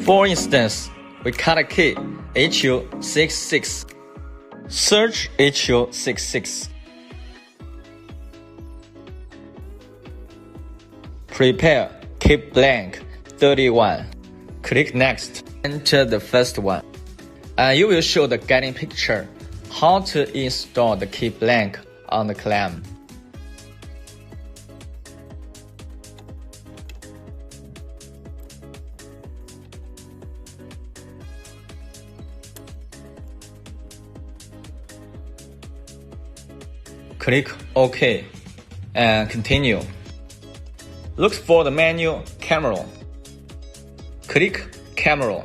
For instance, we cut a key HU66. Search HU66. Prepare keep blank 31. Click next. Enter the first one. And you will show the guiding picture how to install the key blank on the clamp. Click OK and continue. Look for the menu Camera. Click Camera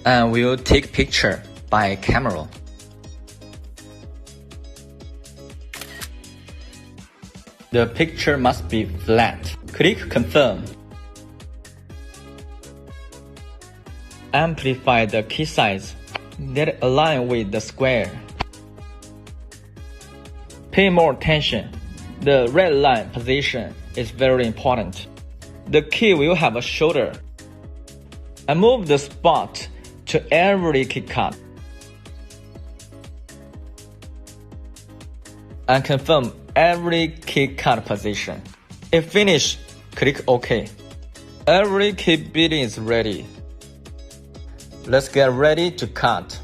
and we'll take picture by camera. The picture must be flat. Click Confirm. Amplify the key size. Let it align with the square. Pay more attention. The red line position is very important. The key will have a shoulder. And move the spot to every key cut. And confirm every key cut position. If finished, click OK. Every key bit is ready. Let's get ready to cut.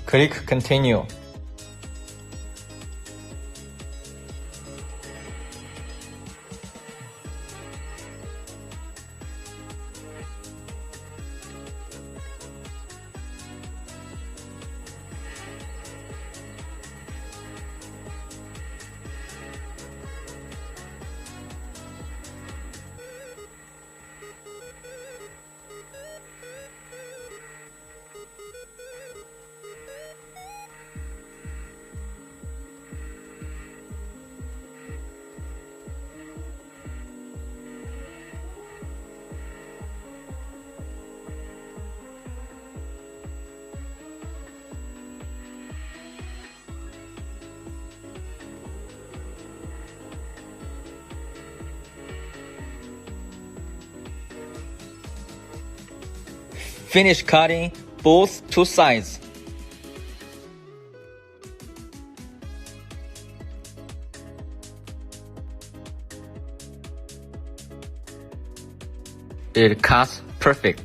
Click Continue. Finish cutting both two sides. It cuts perfect.